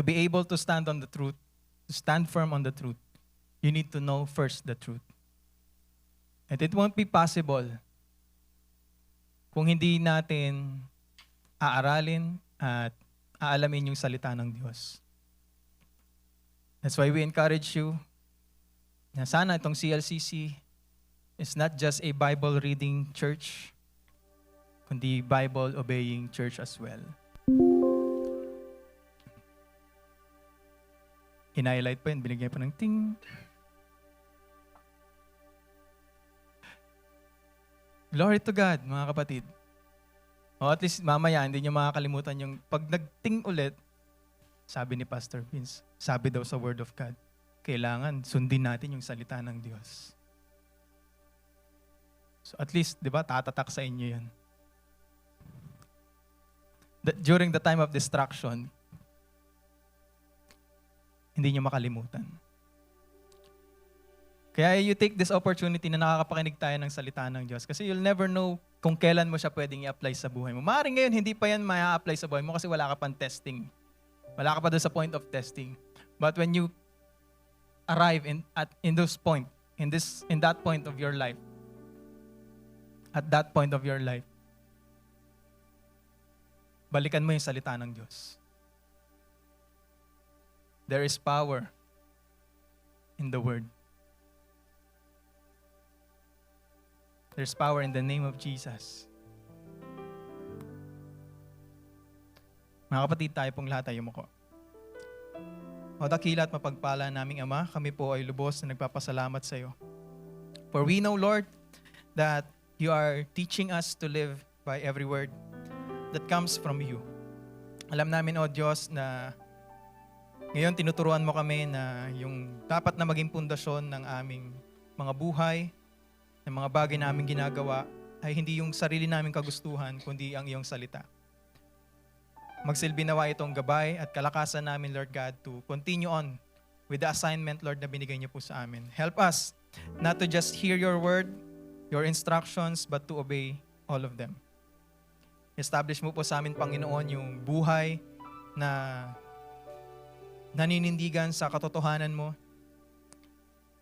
To be able to stand on the truth, to stand firm on the truth, you need to know first the truth. And it won't be possible kung hindi natin aaralin at aalamin yung salita ng Diyos. That's why we encourage you na sana itong CLCC is not just a Bible reading church, kundi Bible obeying church as well. In-highlight pa yun, binigyan pa ng ting. Glory to God, mga kapatid. O at least mamaya, hindi nyo makakalimutan yung pag nagting ulit, sabi ni Pastor Vince, sabi daw sa Word of God, kailangan sundin natin yung salita ng Diyos. So at least, di ba, tatatak sa inyo yan. During the time of distraction, hindi nyo makalimutan. Kaya you take this opportunity na nakakapakinig tayo ng salita ng Diyos kasi you'll never know kung kailan mo siya pwedeng i-apply sa buhay mo. Maaaring ngayon, hindi pa yan ma-apply sa buhay mo kasi wala ka pang testing. Wala ka pa doon sa point of testing. But when you arrive in that point of your life, at that point of your life, balikan mo yung salita ng Diyos. There is power in the Word. There's power in the name of Jesus. Mga kapatid, tayo pong lahat tayo muko. O dakila at mapagpala naming Ama, kami po ay lubos na nagpapasalamat sa iyo. For we know, Lord, that you are teaching us to live by every word that comes from you. Alam namin, O Diyos, na ngayon tinuturuan mo kami na yung dapat na maging pundasyon ng aming mga buhay, ng mga bagay na aming ginagawa, ay hindi yung sarili naming kagustuhan, kundi ang iyong salita. Magsilbi nawa itong gabay at kalakasan namin, Lord God, to continue on with the assignment, Lord, na binigay niyo po sa amin. Help us not to just hear your word, your instructions, but to obey all of them. Establish mo po sa amin, Panginoon, yung buhay na naninindigan sa katotohanan mo.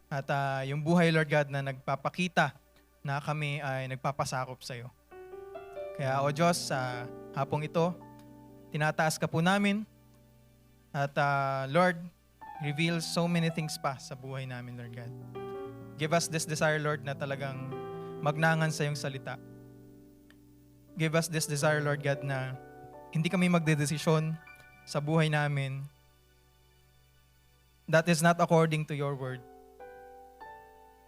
At yung buhay, Lord God, na nagpapakita na kami ay nagpapasakop sa iyo. Kaya, O Diyos, sa hapong ito, tinataas ka po namin. At Lord, reveal so many things pa sa buhay namin, Lord God. Give us this desire, Lord, na talagang magnangan sa iyong salita. Give us this desire, Lord God, na hindi kami magdedesisyon sa buhay namin that is not according to your word.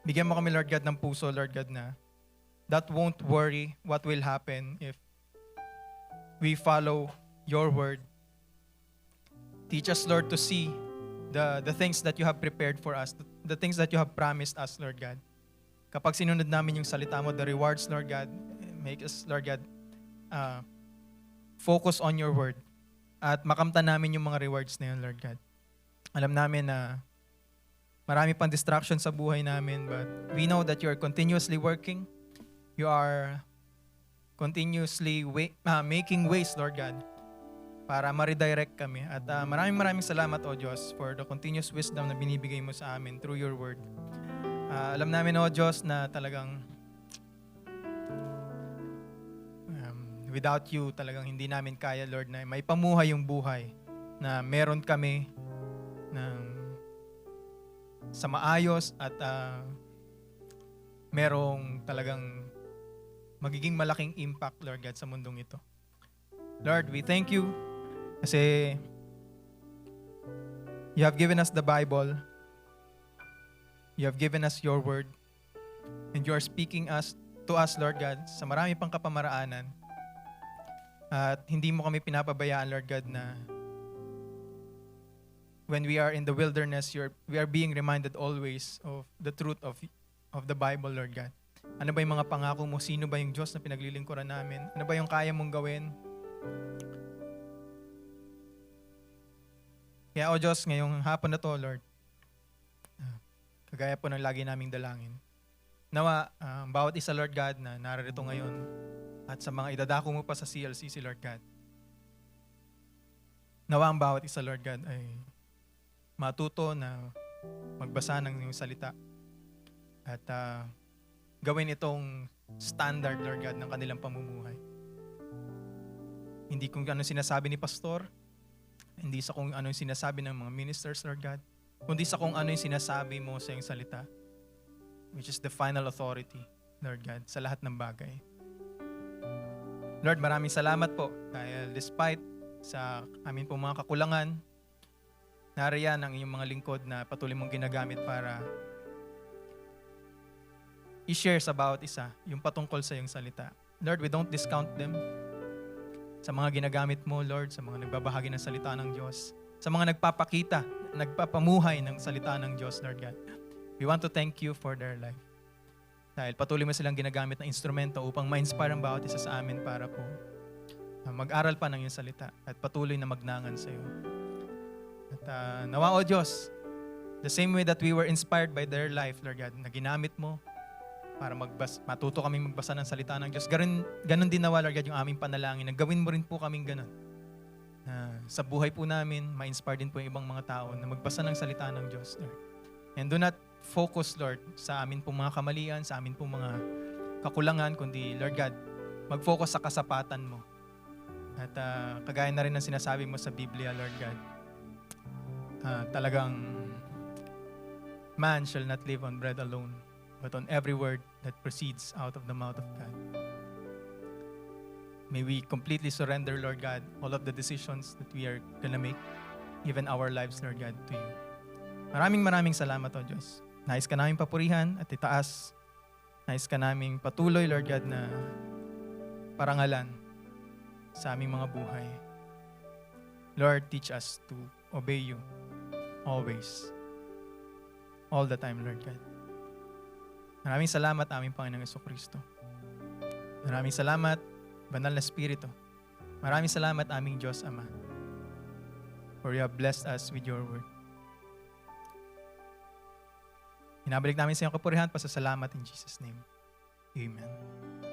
Bigyan mo kami, Lord God, ng puso, Lord God, na that won't worry what will happen if we follow your word. Teach us, Lord, to see the things that you have prepared for us, the things that you have promised us, Lord God. Kapag sinunod namin yung salita mo, the rewards, Lord God, make us, Lord God, focus on your word at makamtan namin yung mga rewards na yun, Lord God. Alam namin na marami pang distraction sa buhay namin, but we know that you are continuously working. You are continuously making ways, Lord God, para ma-redirect kami. At maraming salamat, O Diyos, for the continuous wisdom na binibigay mo sa amin through your word. Alam namin, O Diyos, na talagang without you, talagang hindi namin kaya, Lord, na may pamuhay yung buhay na meron kami sa maayos at merong talagang magiging malaking impact, Lord God, sa mundong ito. Lord, we thank you kasi you have given us the Bible, you have given us your word, and you are speaking to us, Lord God, sa marami pang kapamaraanan. At hindi mo kami pinapabayaan, Lord God, na when we are in the wilderness, we are being reminded always of the truth of the Bible, Lord God. Ano ba yung mga pangako mo? Sino ba yung Diyos na pinaglilingkuran namin? Ano ba yung kaya mong gawin? Kaya, O Diyos, ngayong hapon na to, Lord, kagaya po ng lagi naming dalangin, nawa, bawat isa, Lord God, na narito ngayon, at sa mga idadako mo pa sa CLCC, Lord God, Nawa ang bawat isa, Lord God, ay matuto na magbasa ng iyong salita at gawin itong standard, Lord God, ng kanilang pamumuhay. Hindi kung ano sinasabi ni pastor, hindi sa kung ano yung sinasabi ng mga ministers, Lord God, kundi sa kung ano yung sinasabi mo sa iyong salita, which is the final authority, Lord God, sa lahat ng bagay. Lord, maraming salamat po dahil despite sa amin po mga kakulangan, nariyan ang iyong mga lingkod na patuloy mong ginagamit para i-share sa bawat isa yung patungkol sa iyong salita. Lord, we don't discount them sa mga ginagamit mo, Lord, sa mga nagbabahagi ng salita ng Diyos, sa mga nagpapakita, nagpapamuhay ng salita ng Diyos, Lord God. We want to thank you for their life. Dahil patuloy mo silang ginagamit na instrumento upang ma-inspire ang bawat isa sa amin para po mag-aral pa ng iyong salita at patuloy na magnangan sa iyo. At nawa, O Diyos, the same way that we were inspired by their life, Lord God, na ginamit mo para matuto kaming magbasa ng salita ng Diyos. Ganon din nawa, Lord God, yung aming panalangin. Gawin mo rin po kaming ganon. Sa buhay po namin, ma-inspire din po yung ibang mga tao na magbasa ng salita ng Diyos, Lord. And do not focus, Lord, sa amin pong mga kamalian, sa amin pong mga kakulangan, kundi, Lord God, mag-focus sa kasapatan mo. At kagaya na rin ng sinasabi mo sa Biblia, Lord God, talagang man shall not live on bread alone, but on every word that proceeds out of the mouth of God. May we completely surrender, Lord God, all of the decisions that we are gonna make, even our lives, Lord God, to you. Maraming salamat, O Diyos. Nais ka naming papurihan at itaas. Nais ka naming patuloy, Lord God, na parangalan sa aming mga buhay. Lord, teach us to obey you always. All the time, Lord God. Maraming salamat, aming Panginoong Jesucristo. Maraming salamat, Banal na Espiritu. Maraming salamat, aming Diyos Ama, for you have blessed us with your word. Hinabalik namin sa iyong kapurihan, pasasalamat in Jesus' name. Amen.